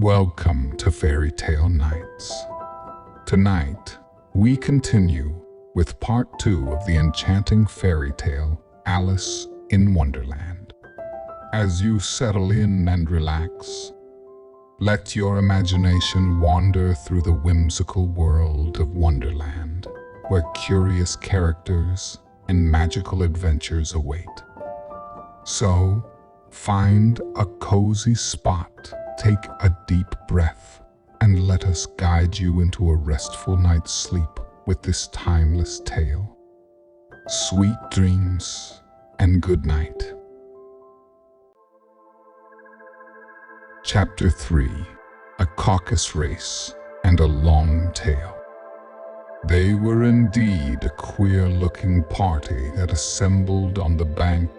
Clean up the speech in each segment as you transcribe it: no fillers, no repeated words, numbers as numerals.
Welcome to Fairy Tale Nights. Tonight, we continue with part 2 of the enchanting fairy tale, Alice in Wonderland. As you settle in and relax, let your imagination wander through the whimsical world of Wonderland, where curious characters and magical adventures await. So, find a cozy spot, take a deep breath, and let us guide you into a restful night's sleep with this timeless tale. Sweet dreams and good night. Chapter 3: A Caucus Race and a Long Tale. They were indeed a queer-looking party that assembled on the bank,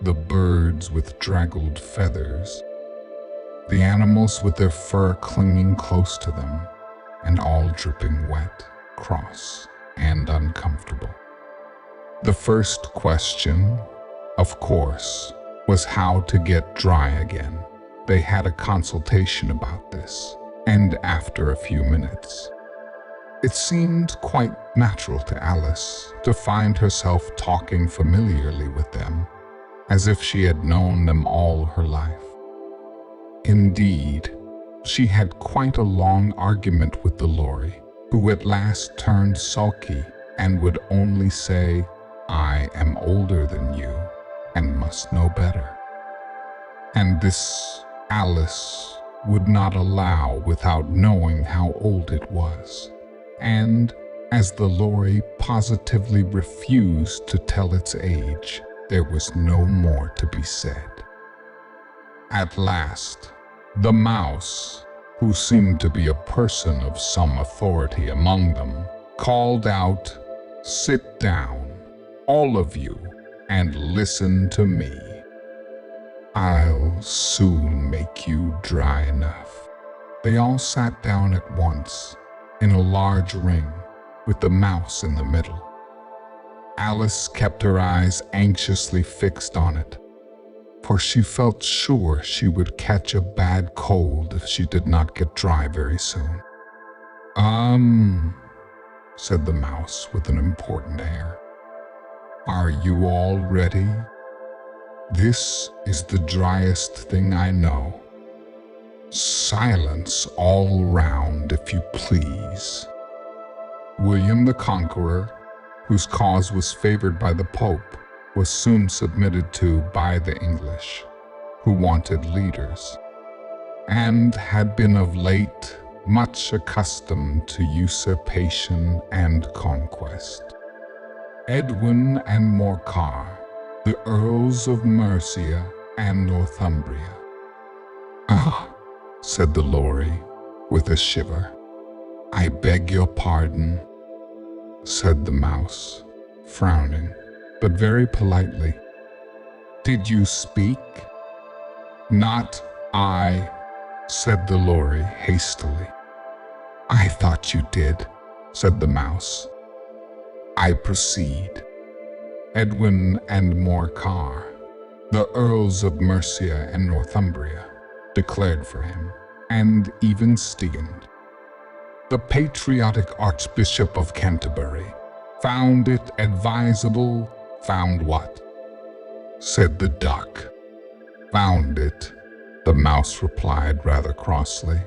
the birds with draggled feathers, the animals with their fur clinging close to them, and all dripping wet, cross, and uncomfortable. The first question, of course, was how to get dry again. They had a consultation about this, and after a few minutes, it seemed quite natural to Alice to find herself talking familiarly with them, as if she had known them all her life. Indeed, she had quite a long argument with the Lorry, who at last turned sulky and would only say, "I am older than you and must know better." And this Alice would not allow without knowing how old it was. And as the Lorry positively refused to tell its age, there was no more to be said. At last, the mouse, who seemed to be a person of some authority among them, called out, "Sit down, all of you, and listen to me. I'll soon make you dry enough." They all sat down at once, in a large ring, with the mouse in the middle. Alice kept her eyes anxiously fixed on it, for she felt sure she would catch a bad cold if she did not get dry very soon. Said the mouse with an important air. "Are you all ready? This is the driest thing I know. Silence all round, if you please." William the Conqueror, whose cause was favored by the Pope, was soon submitted to by the English, who wanted leaders, and had been of late much accustomed to usurpation and conquest. Edwin and Morcar, the Earls of Mercia and Northumbria. "Ah," said the Lorry, with a shiver. "I beg your pardon," said the mouse, frowning, but very politely. "Did you speak?" "Not I," said the Lorry hastily. "I thought you did," said the mouse. "I proceed. Edwin and Morcar, the Earls of Mercia and Northumbria, declared for him, and even Stigand. The patriotic Archbishop of Canterbury found it advisable." "Found what?" said the duck. "Found it," the mouse replied rather crossly.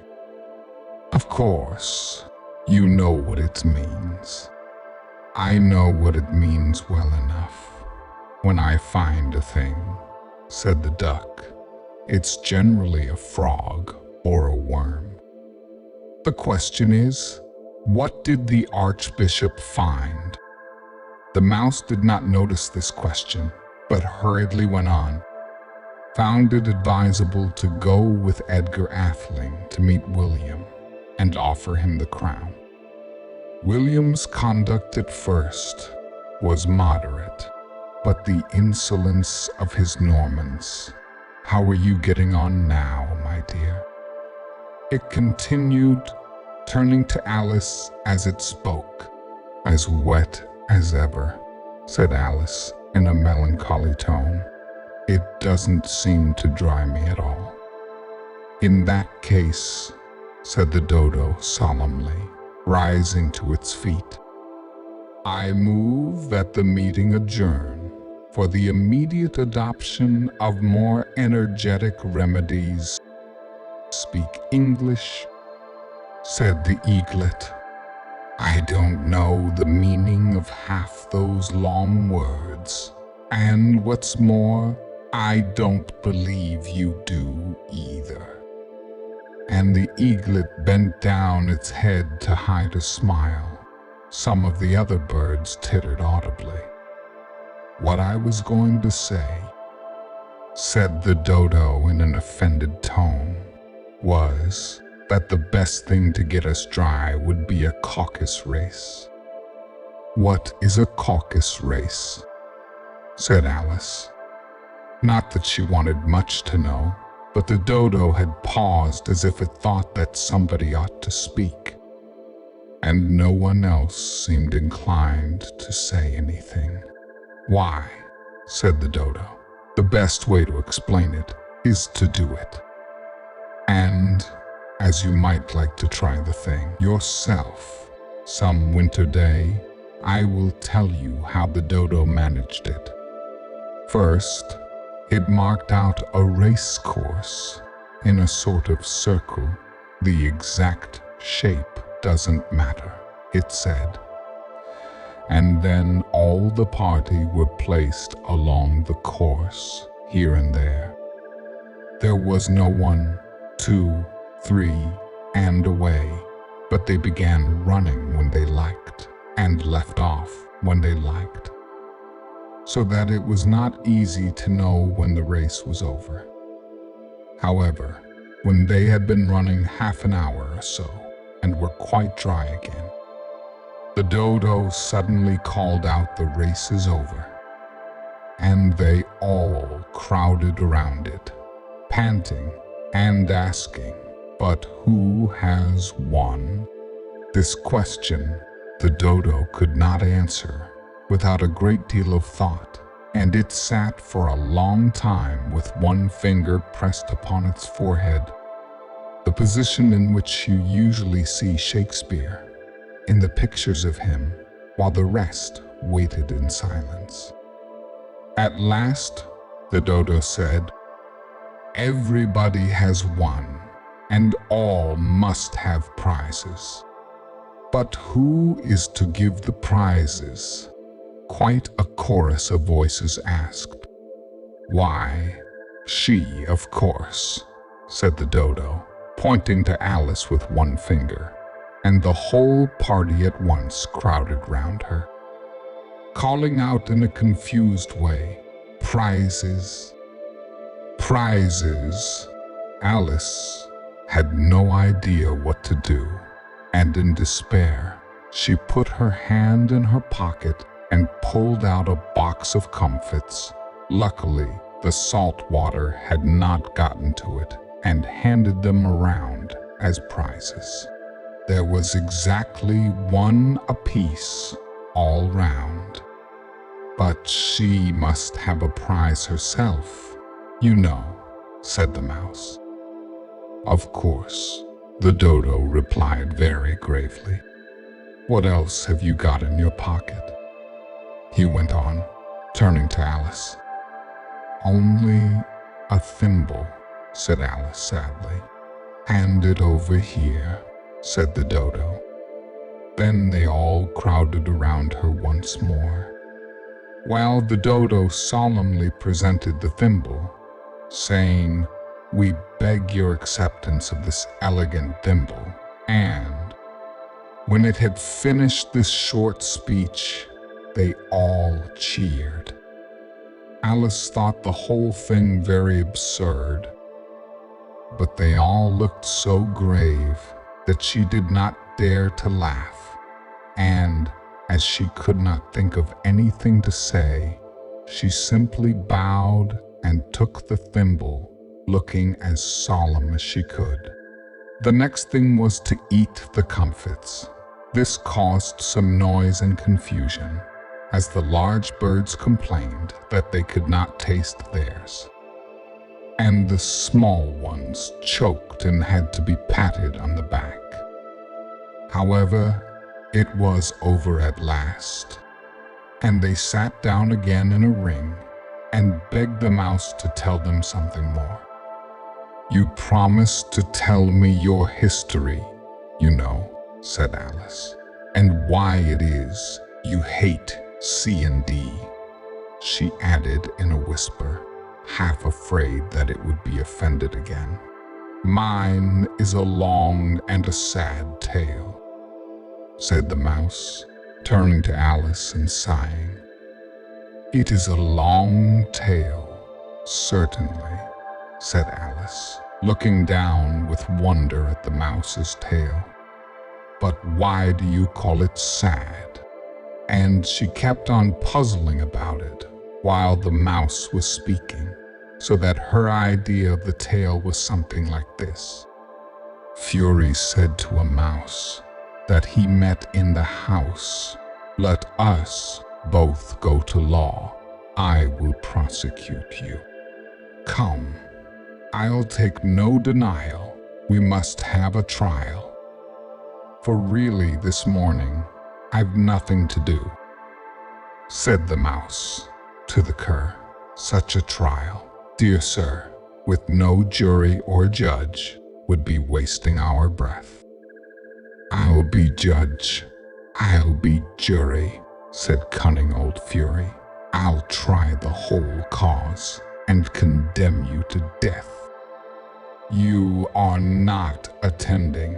"Of course, you know what it means." "I know what it means well enough. When I find a thing," said the duck, "it's generally a frog or a worm. The question is, what did the Archbishop find?" The mouse did not notice this question, but hurriedly went on. "Found it advisable to go with Edgar Atheling to meet William and offer him the crown. William's conduct at first was moderate, but the insolence of his Normans. How are you getting on now, my dear?" It continued, turning to Alice as it spoke. "As wet as ever," said Alice in a melancholy tone. "It doesn't seem to dry me at all." "In that case," said the dodo solemnly, rising to its feet. I move that the meeting adjourn for the immediate adoption of more energetic remedies. Speak English, said the eaglet. I don't know the meaning of half those long words, and what's more, I don't believe you do either. And the eaglet bent down its head to hide a smile. Some of the other birds tittered audibly. What I was going to say, said the dodo in an offended tone, was that the best thing to get us dry would be a caucus race. What is a caucus race? Said Alice. Not that she wanted much to know, but the dodo had paused as if it thought that somebody ought to speak, and no one else seemed inclined to say anything. Why, said the dodo, the best way to explain it is to do it. And, as you might like to try the thing yourself, some winter day, I will tell you how the dodo managed it. First, it marked out a race course in a sort of circle. The exact shape doesn't matter, it said. And then all the party were placed along the course, here and there. There was no 1, 2, 3, and away, but they began running when they liked, and left off when they liked, so that it was not easy to know when the race was over. However, when they had been running half an hour or so, and were quite dry again, the dodo suddenly called out, the race is over, and they all crowded around it, panting and asking, but who has won? This question the dodo could not answer without a great deal of thought, and it sat for a long time with one finger pressed upon its forehead, the position in which you usually see Shakespeare in the pictures of him, while the rest waited in silence. At last, the dodo said, everybody has won, and all must have prizes. But who is to give the prizes? Quite a chorus of voices asked. Why, she, of course, said the dodo, pointing to Alice with one finger, and the whole party at once crowded round her, calling out in a confused way, prizes, prizes. Alice had no idea what to do, and in despair, she put her hand in her pocket and pulled out a box of comfits. Luckily, the salt water had not gotten to it, and handed them around as prizes. There was exactly one apiece all round. But she must have a prize herself, you know, said the mouse. Of course, the dodo replied very gravely. What else have you got in your pocket? He went on, turning to Alice. Only a thimble, said Alice sadly. Hand it over here, said the dodo. Then they all crowded around her once more, while the dodo solemnly presented the thimble, saying, we beg your acceptance of this elegant thimble. And when it had finished this short speech, they all cheered. Alice thought the whole thing very absurd, but they all looked so grave that she did not dare to laugh, and as she could not think of anything to say, she simply bowed and took the thimble, looking as solemn as she could. The next thing was to eat the comfits. This caused some noise and confusion, as the large birds complained that they could not taste theirs. and the small ones choked and had to be patted on the back. However, it was over at last, and they sat down again in a ring and begged the mouse to tell them something more. "You promised to tell me your history, you know," said Alice, "and why it is you hate C&D. She added in a whisper, half afraid that it would be offended again. "Mine is a long and a sad tale," said the mouse, turning to Alice and sighing. "It is a long tale, certainly," said Alice, looking down with wonder at the mouse's tail. "But why do you call it sad?" And she kept on puzzling about it while the mouse was speaking, so that her idea of the tale was something like this. "Fury said to a mouse that he met in the house, 'Let us both go to law. I will prosecute you. Come, I'll take no denial. We must have a trial. For really this morning I've nothing to do,' said the mouse to the cur. 'Such a trial, dear sir, with no jury or judge, would be wasting our breath.' 'I'll be judge, I'll be jury,' said cunning old Fury. 'I'll try the whole cause and condemn you to death.' 'You are not attending,'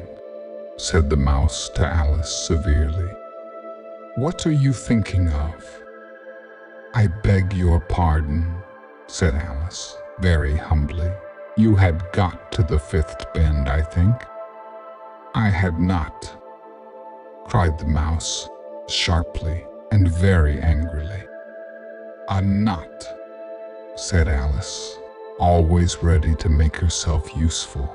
said the mouse to Alice severely. 'What are you thinking of?' 'I beg your pardon,' said Alice, very humbly. 'You had got to the fifth bend, I think.' 'I had not,' cried the mouse, sharply and very angrily. 'A knot,' said Alice, always ready to make herself useful,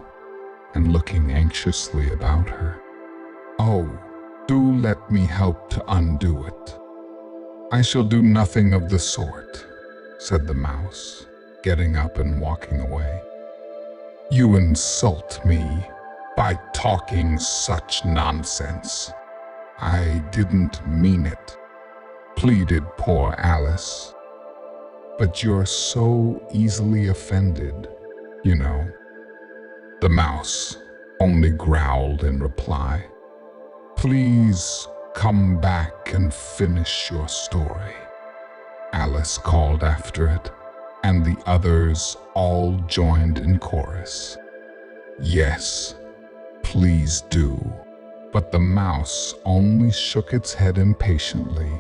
and looking anxiously about her. 'Oh, do let me help to undo it.' 'I shall do nothing of the sort,' said the mouse, getting up and walking away. 'You insult me by talking such nonsense. I didn't mean it,' pleaded poor Alice. 'But you're so easily offended, you know.' The mouse only growled in reply. 'Please come back and finish your story,' Alice called after it, and the others all joined in chorus. 'Yes, please do.' But the mouse only shook its head impatiently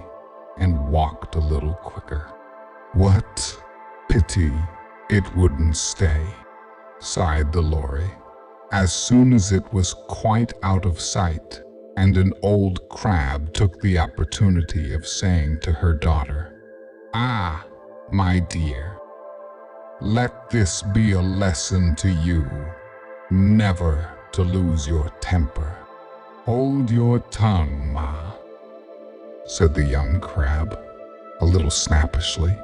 and walked a little quicker. 'What pity it wouldn't stay,' sighed the Lory, as soon as it was quite out of sight, and an old crab took the opportunity of saying to her daughter, 'Ah, my dear, let this be a lesson to you, never to lose your temper. Hold your tongue, Ma,' said the young crab, a little snappishly.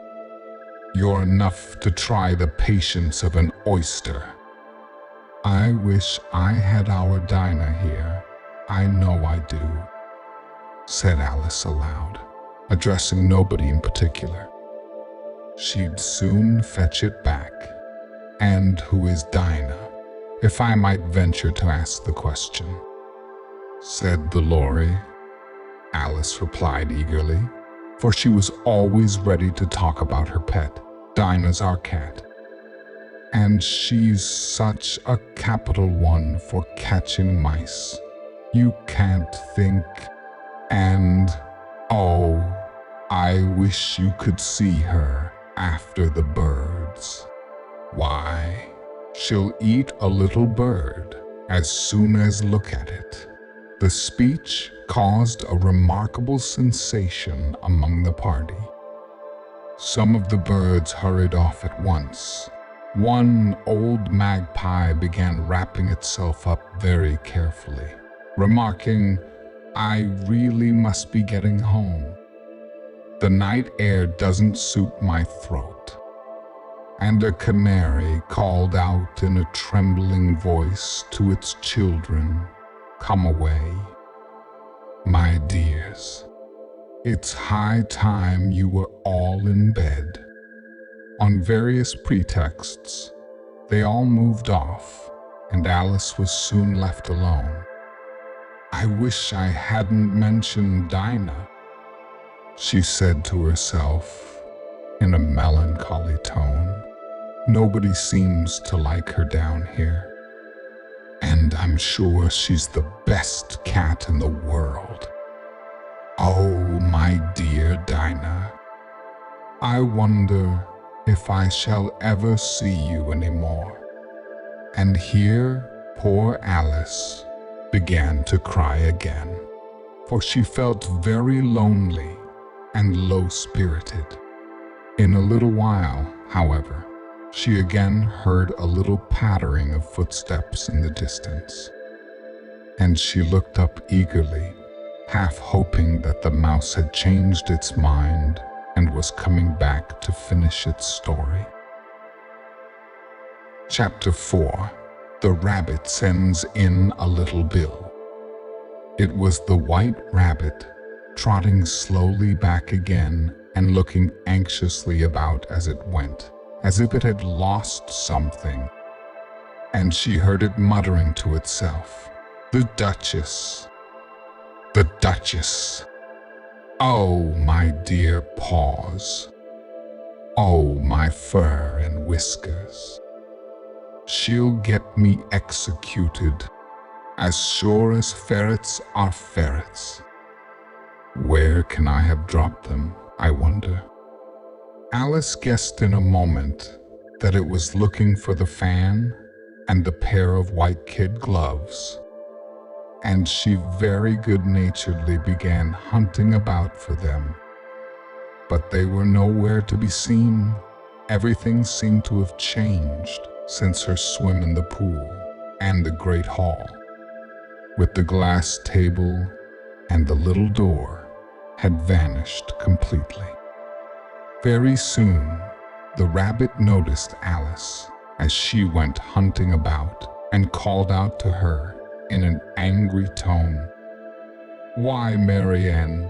'You're enough to try the patience of an oyster.' 'I wish I had our Dinah here, I know I do,' said Alice aloud, addressing nobody in particular. 'She'd soon fetch it back. And who is Dinah, if I might venture to ask the question?' said the Lory. Alice replied eagerly, for she was always ready to talk about her pet. 'Dinah's our cat. And she's such a capital one for catching mice. You can't think. And, oh, I wish you could see her after the birds. Why, she'll eat a little bird as soon as look at it.' The speech caused a remarkable sensation among the party. Some of the birds hurried off at once. One old magpie began wrapping itself up very carefully, remarking, 'I really must be getting home. The night air doesn't suit my throat.' and a canary called out in a trembling voice to its children, "Come away, my dears. It's high time you were all in bed." On various pretexts, they all moved off, and Alice was soon left alone. "I wish I hadn't mentioned Dinah," she said to herself in a melancholy tone. "Nobody seems to like her down here, and I'm sure she's the best cat in the world. Oh, my dear Dinah, I wonder if I shall ever see you anymore." And here poor Alice began to cry again, for she felt very lonely and low-spirited. In a little while, however, she again heard a little pattering of footsteps in the distance, and she looked up eagerly, half hoping that the mouse had changed its mind and was coming back to finish its story. Chapter 4. The Rabbit Sends in a Little Bill. It was the White Rabbit, trotting slowly back again and looking anxiously about as it went, as if it had lost something. And she heard it muttering to itself, "The Duchess! The Duchess! Oh, my dear paws! Oh, my fur and whiskers! She'll get me executed, as sure as ferrets are ferrets. Where can I have dropped them, I wonder?" Alice guessed in a moment that it was looking for the fan and the pair of white kid gloves, and she very good-naturedly began hunting about for them. But they were nowhere to be seen. Everything seemed to have changed since her swim in the pool, and the great hall, with the glass table and the little door, had vanished completely. Very soon, the rabbit noticed Alice as she went hunting about and called out to her in an angry tone, "Why, Marianne,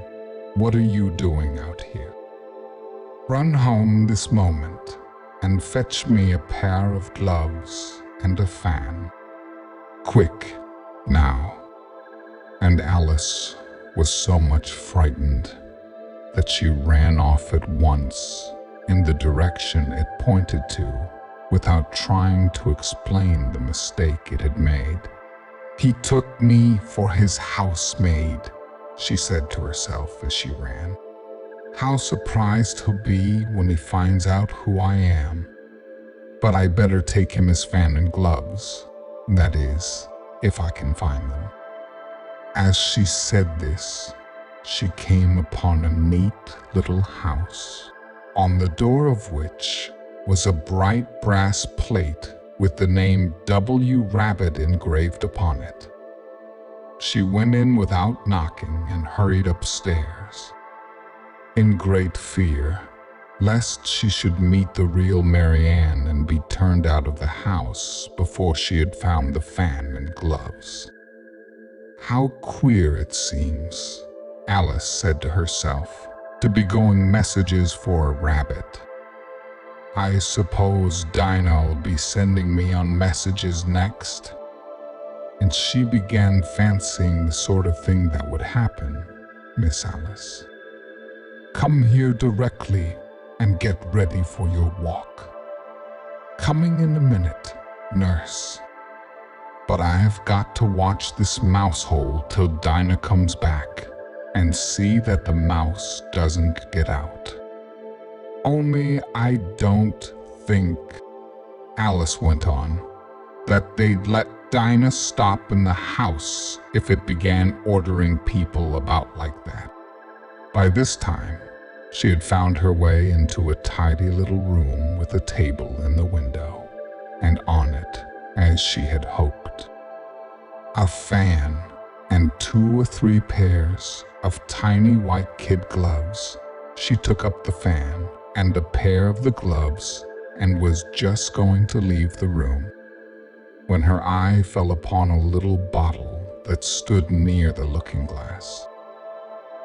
what are you doing out here? Run home this moment and fetch me a pair of gloves and a fan. Quick, now." And Alice was so much frightened that she ran off at once in the direction it pointed to, without trying to explain the mistake it had made. "He took me for his housemaid," she said to herself as she ran. "How surprised he'll be when he finds out who I am. But I better take him his fan and gloves, that is, if I can find them." As she said this, she came upon a neat little house, on the door of which was a bright brass plate with the name W. Rabbit engraved upon it. She went in without knocking and hurried upstairs, in great fear lest she should meet the real Marianne and be turned out of the house before she had found the fan and gloves. "How queer it seems," Alice said to herself, "to be going messages for a rabbit. I suppose Dinah'll be sending me on messages next." And she began fancying the sort of thing that would happen. "Miss Alice, come here directly and get ready for your walk. Coming in a minute, nurse. But I've got to watch this mouse hole till Dinah comes back and see that the mouse doesn't get out. Only I don't think," Alice went on, "that they'd let Dinah stop in the house if it began ordering people about like that." By this time, she had found her way into a tidy little room with a table in the window, and on it, as she had hoped, a fan and 2 or 3 pairs of tiny white kid gloves. She took up the fan and a pair of the gloves and was just going to leave the room when her eye fell upon a little bottle that stood near the looking glass.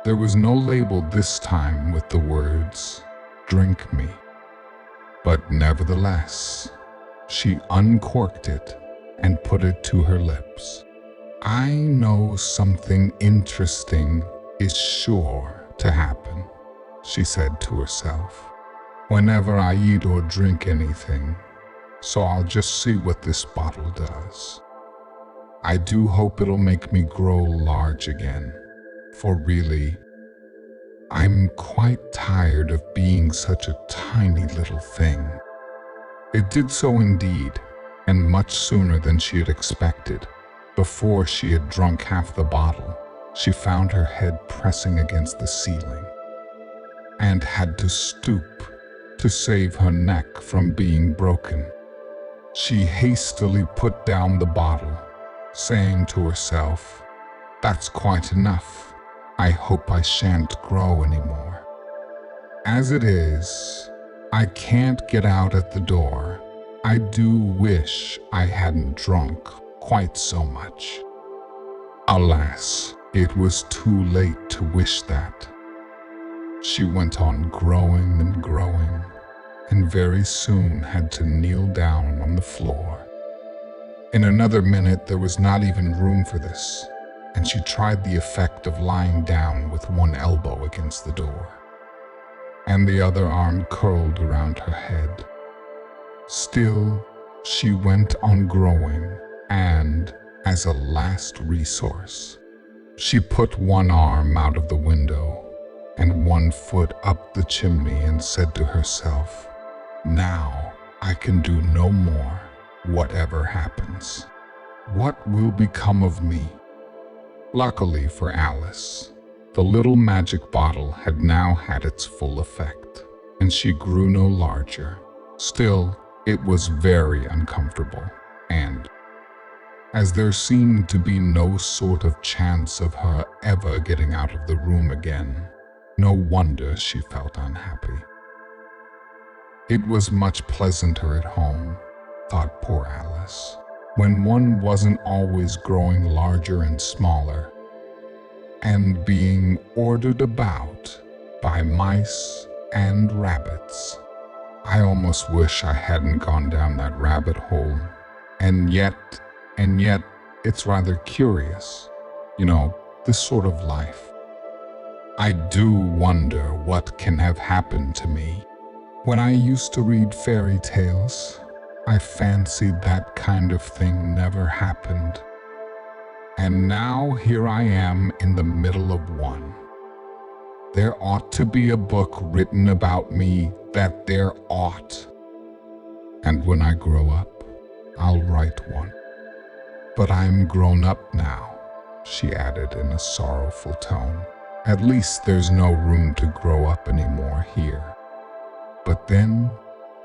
There was no label this time with the words, "Drink me." But nevertheless, she uncorked it and put it to her lips. "I know something interesting is sure to happen," she said to herself, "whenever I eat or drink anything, so I'll just see what this bottle does. I do hope it'll make me grow large again, for really, I'm quite tired of being such a tiny little thing." It did so indeed, and much sooner than she had expected. Before she had drunk half the bottle, she found her head pressing against the ceiling and had to stoop to save her neck from being broken. She hastily put down the bottle, saying to herself, "That's quite enough. I hope I shan't grow anymore. As it is, I can't get out at the door. I do wish I hadn't drunk quite so much." Alas, it was too late to wish that. She went on growing and growing, and very soon had to kneel down on the floor. In another minute, there was not even room for this, and she tried the effect of lying down with one elbow against the door, and the other arm curled around her head. Still, she went on growing, and, as a last resource, she put one arm out of the window and one foot up the chimney and said to herself, "Now I can do no more, whatever happens. What will become of me?" Luckily for Alice, the little magic bottle had now had its full effect, and she grew no larger. Still, it was very uncomfortable, and as there seemed to be no sort of chance of her ever getting out of the room again, no wonder she felt unhappy. It was much pleasanter at home, thought poor Alice, when one wasn't always growing larger and smaller, and being ordered about by mice and rabbits. I almost wish I hadn't gone down that rabbit hole, and yet, it's rather curious, this sort of life. I do wonder what can have happened to me. When I used to read fairy tales, I fancied that kind of thing never happened. And now here I am in the middle of one. There ought to be a book written about me, that there ought. And when I grow up, I'll write one. But I'm grown up now, she added in a sorrowful tone. At least there's no room to grow up anymore here. But then,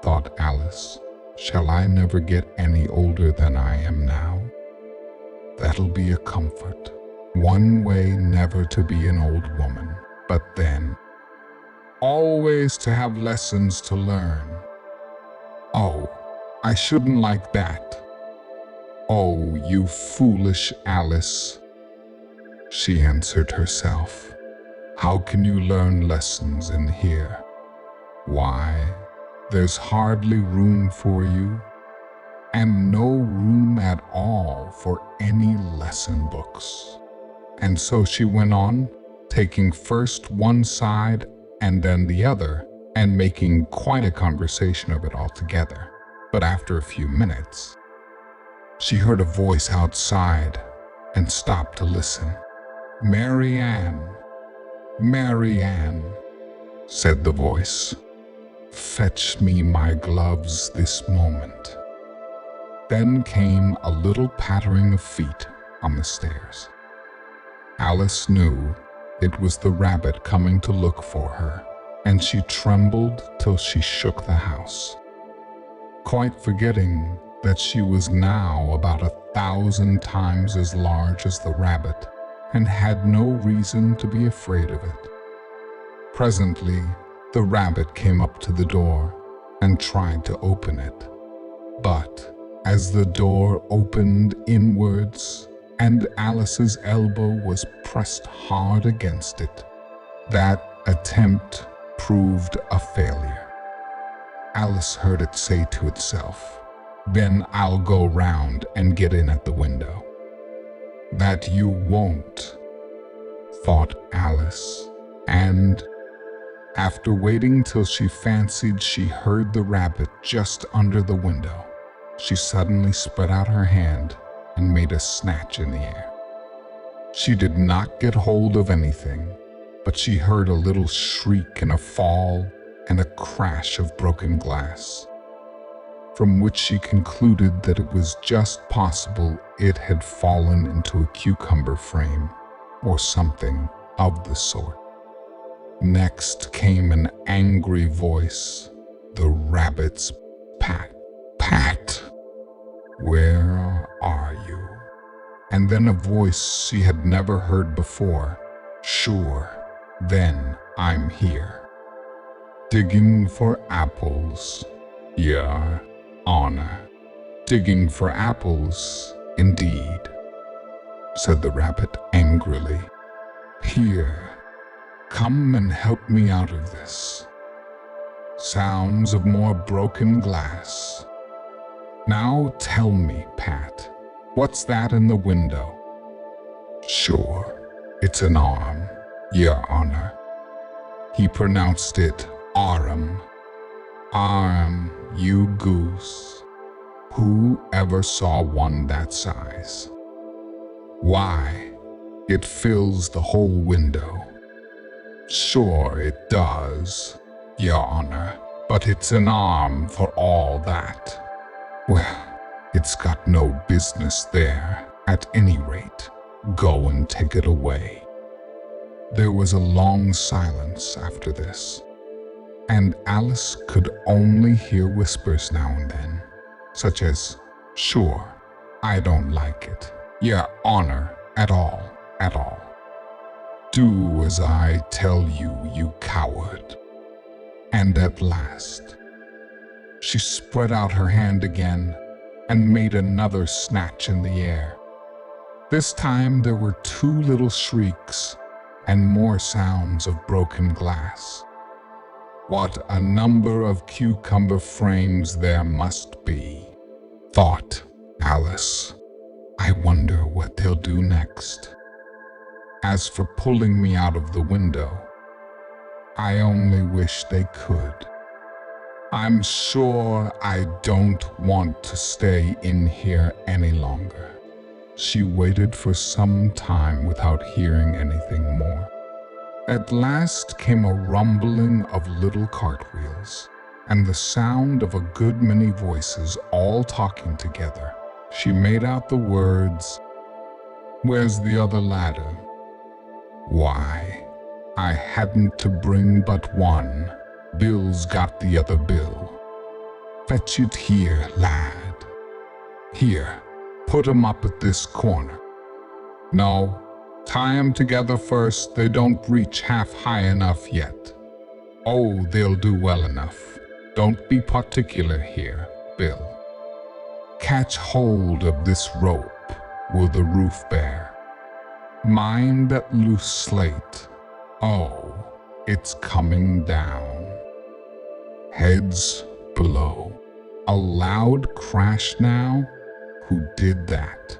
thought Alice, shall I never get any older than I am now? That'll be a comfort. One way never to be an old woman, but then always to have lessons to learn. Oh, I shouldn't like that. Oh, you foolish Alice, she answered herself. How can you learn lessons in here? Why, there's hardly room for you, and no room at all for any lesson books. And so she went on, taking first one side and then the other, and making quite a conversation of it altogether. But after a few minutes, she heard a voice outside and stopped to listen. "Mary Ann, Mary Ann," said the voice. "Fetch me my gloves this moment." Then came a little pattering of feet on the stairs. Alice knew it was the rabbit coming to look for her, and she trembled till she shook the house, quite forgetting that she was now about 1,000 times as large as the rabbit and had no reason to be afraid of it. Presently, the rabbit came up to the door, and tried to open it. But as the door opened inwards and Alice's elbow was pressed hard against it, that attempt proved a failure. Alice heard it say to itself, "Then I'll go round and get in at the window." "That you won't," thought Alice, and after waiting till she fancied she heard the rabbit just under the window, she suddenly spread out her hand and made a snatch in the air. She did not get hold of anything, but she heard a little shriek and a fall and a crash of broken glass, from which she concluded that it was just possible it had fallen into a cucumber frame or something of the sort. Next came an angry voice, the rabbit's "Pat, Pat, where are you?" And then a voice she had never heard before, "Sure, then I'm here. Digging for apples, Your Honor." "Digging for apples, indeed," said the rabbit angrily. "Here, come and help me out of this." Sounds of more broken glass. "Now tell me, Pat, what's that in the window?" "Sure, it's an arm, Your Honor." He pronounced it "arm." "Arm, you goose. Who ever saw one that size? Why, it fills the whole window." "Sure it does, Your Honor, but it's an arm for all that." "Well, it's got no business there, at any rate. Go and take it away." There was a long silence after this, and Alice could only hear whispers now and then, such as, "Sure, I don't like it, Your Honor, at all, at all. Do as I tell you, you coward." And at last, she spread out her hand again and made another snatch in the air. This time there were two little shrieks and more sounds of broken glass. What a number of cucumber frames there must be, thought Alice. I wonder what they'll do next. As for pulling me out of the window, I only wish they could. I'm sure I don't want to stay in here any longer. She waited for some time without hearing anything more. At last came a rumbling of little cartwheels and the sound of a good many voices all talking together. She made out the words, "Where's the other ladder? Why, I hadn't to bring but one. Bill's got the other bill. Fetch it here, lad. Here, put 'em up at this corner. No, tie 'em together first, they don't reach half high enough yet. Oh, they'll do well enough. Don't be particular here, Bill. Catch hold of this rope, will the roof bear? Mind that loose slate. Oh, it's coming down. Heads below. A loud crash now. Who did that?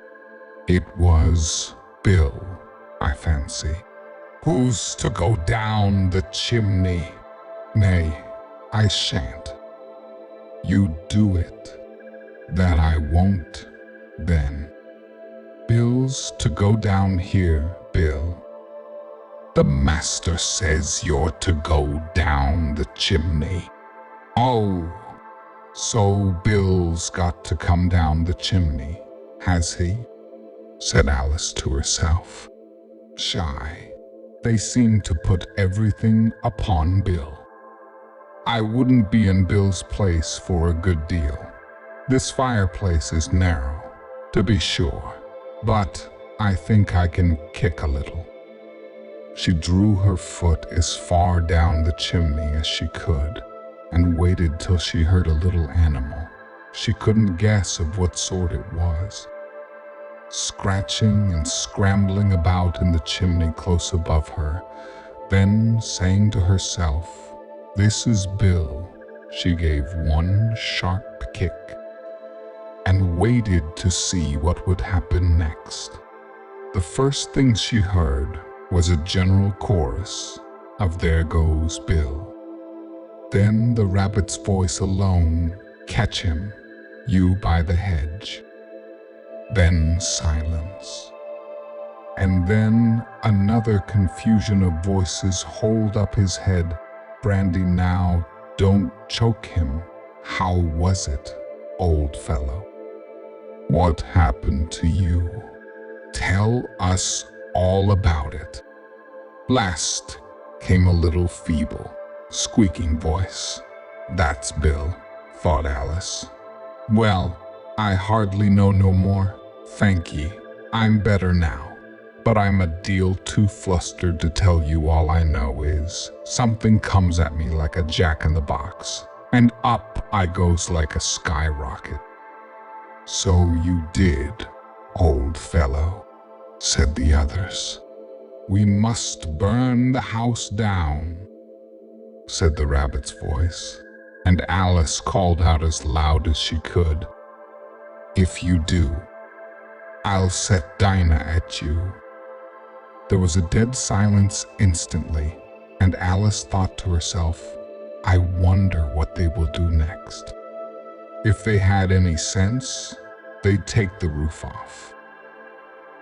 It was Bill, I fancy. Who's to go down the chimney? Nay, I shan't. You do it. That I won't, then. Bill's to go down here, Bill. The master says you're to go down the chimney. Oh, so Bill's got to come down the chimney, has he? Said Alice to herself. Shy, they seem to put everything upon Bill. I wouldn't be in Bill's place for a good deal. This fireplace is narrow, to be sure, but I think I can kick a little. She drew her foot as far down the chimney as she could, and waited till she heard a little animal. She couldn't guess of what sort it was, scratching and scrambling about in the chimney close above her. Then, saying to herself, "This is Bill," she gave one sharp kick and waited to see what would happen next. The first thing she heard was a general chorus of "There goes Bill." Then the rabbit's voice alone, "Catch him, you by the hedge." Then silence. And then another confusion of voices. "Hold up his head, Brandy, now, don't choke him. How was it, old fellow? What happened to you? Tell us all about it." Last came a little feeble, squeaking voice. "That's Bill," thought Alice. "Well, I hardly know no more, thank ye. I'm better now. But I'm a deal too flustered to tell you. All I know is something comes at me like a jack-in-the-box, and up I goes like a skyrocket." "So you did, old fellow," said the others. "We must burn the house down," said the rabbit's voice, and Alice called out as loud as she could, "If you do, I'll set Dinah at you." There was a dead silence instantly, and Alice thought to herself, "I wonder what they will do next. If they had any sense, they'd take the roof off."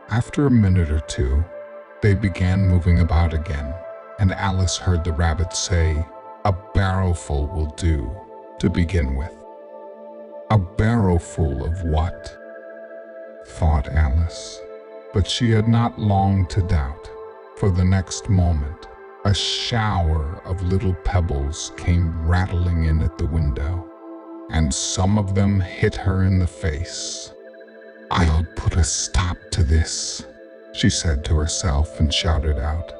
After a minute or two, they began moving about again, and Alice heard the rabbit say, "A barrowful will do, to begin with." A barrowful of what? Thought Alice. But she had not long to doubt, for the next moment, a shower of little pebbles came rattling in at the window, and some of them hit her in the face. "I'll put a stop to this," she said to herself and shouted out,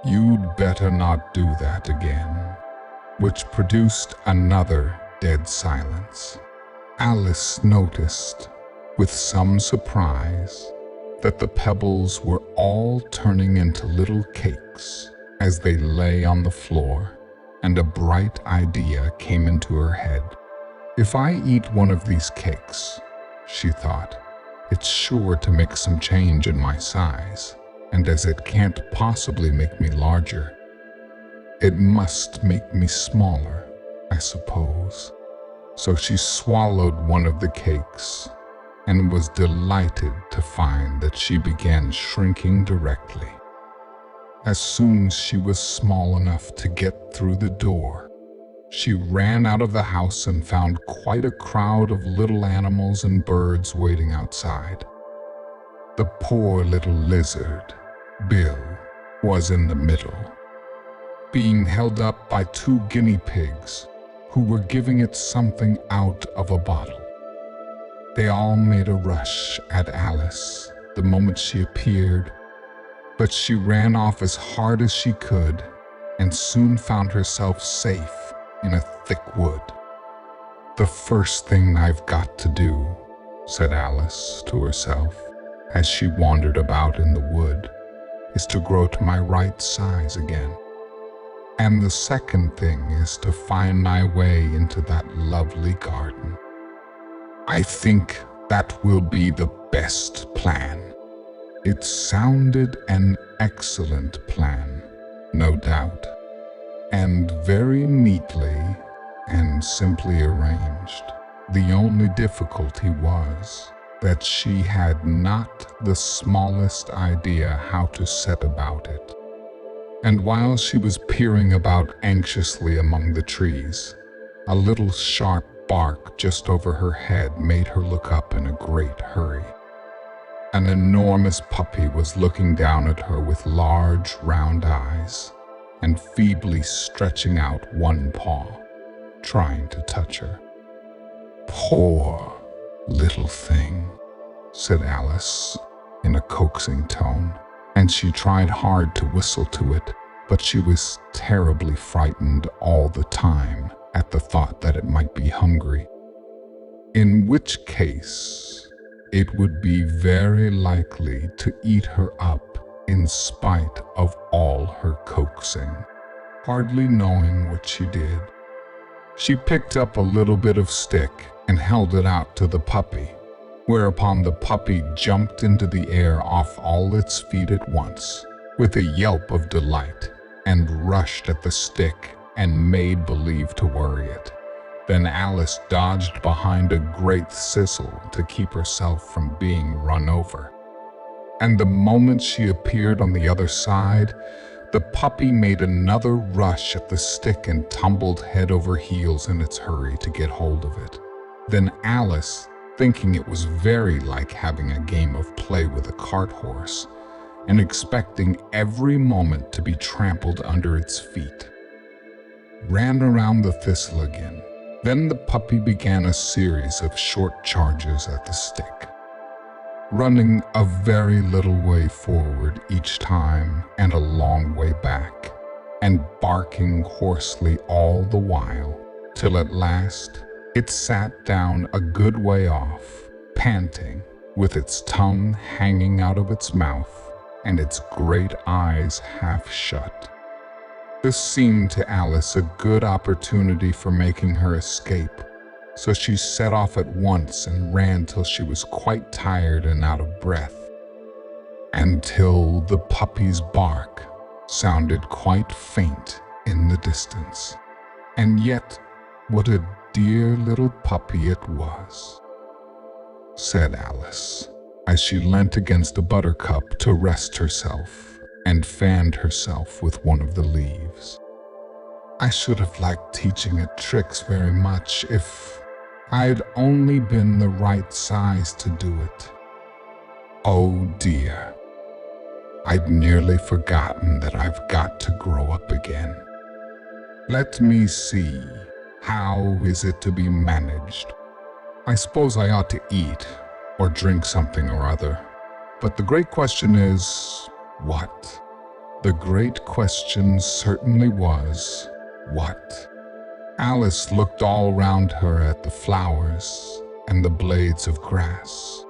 "You'd better not do that again," which produced another dead silence. Alice noticed, with some surprise, that the pebbles were all turning into little cakes as they lay on the floor, and a bright idea came into her head. "If I eat one of these cakes," she thought, "it's sure to make some change in my size, and as it can't possibly make me larger, it must make me smaller, I suppose." So she swallowed one of the cakes, and was delighted to find that she began shrinking directly. As soon as she was small enough to get through the door, she ran out of the house and found quite a crowd of little animals and birds waiting outside. The poor little lizard, Bill, was in the middle, being held up by 2 guinea pigs who were giving it something out of a bottle. They all made a rush at Alice the moment she appeared, but she ran off as hard as she could and soon found herself safe in a thick wood. "The first thing I've got to do," said Alice to herself as she wandered about in the wood, "is to grow to my right size again. And the second thing is to find my way into that lovely garden. I think that will be the best plan." It sounded an excellent plan, no doubt, and very neatly and simply arranged. The only difficulty was that she had not the smallest idea how to set about it. And while she was peering about anxiously among the trees, a little sharp bark just over her head made her look up in a great hurry. An enormous puppy was looking down at her with large round eyes and feebly stretching out one paw, trying to touch her. "Poor little thing," said Alice in a coaxing tone, and she tried hard to whistle to it, but she was terribly frightened all the time at the thought that it might be hungry, in which case it would be very likely to eat her up in spite of all her coaxing. Hardly knowing what she did, she picked up a little bit of stick and held it out to the puppy, whereupon the puppy jumped into the air off all its feet at once with a yelp of delight and rushed at the stick and made believe to worry it. Then Alice dodged behind a great thistle to keep herself from being run over. And the moment she appeared on the other side, the puppy made another rush at the stick and tumbled head over heels in its hurry to get hold of it. Then Alice, thinking it was very like having a game of play with a cart horse, and expecting every moment to be trampled under its feet, ran around the thistle again. Then the puppy began a series of short charges at the stick, running a very little way forward each time and a long way back, and barking hoarsely all the while, till at last it sat down a good way off, panting, with its tongue hanging out of its mouth and its great eyes half shut. This seemed to Alice a good opportunity for making her escape, so she set off at once and ran till she was quite tired and out of breath, until the puppy's bark sounded quite faint in the distance. And yet, what a dear little puppy it was, said Alice, as she leant against a buttercup to rest herself and fanned herself with one of the leaves. I should have liked teaching it tricks very much if I'd only been the right size to do it. Oh dear, I'd nearly forgotten that I've got to grow up again. Let me see, how is it to be managed? I suppose I ought to eat or drink something or other, but the great question is, what? The great question certainly was, what? Alice looked all round her at the flowers and the blades of grass,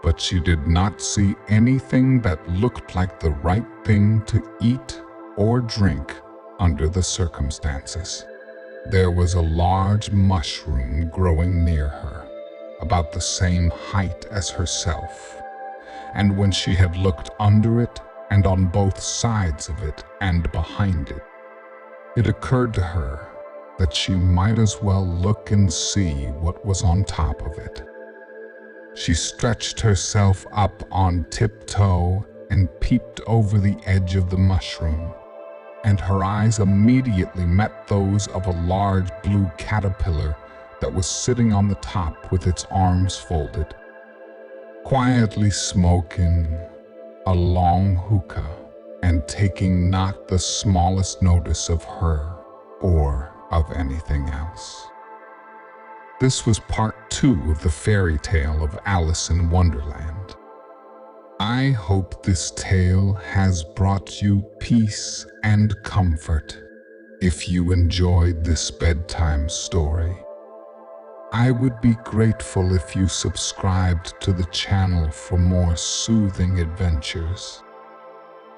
but she did not see anything that looked like the right thing to eat or drink under the circumstances. There was a large mushroom growing near her, about the same height as herself, and when she had looked under it and on both sides of it and behind it, it occurred to her that she might as well look and see what was on top of it. She stretched herself up on tiptoe and peeped over the edge of the mushroom, and her eyes immediately met those of a large blue caterpillar that was sitting on the top with its arms folded, quietly smoking a long hookah and taking not the smallest notice of her or of anything else. This was part 2 of the fairy tale of Alice in Wonderland. I hope this tale has brought you peace and comfort. If you enjoyed this bedtime story, I would be grateful if you subscribed to the channel for more soothing adventures.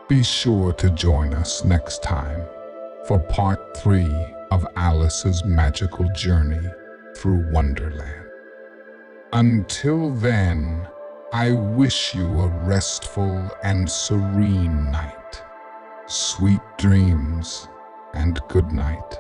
Be sure to join us next time for part 3 of Alice's magical journey through Wonderland. Until then, I wish you a restful and serene night. Sweet dreams and good night.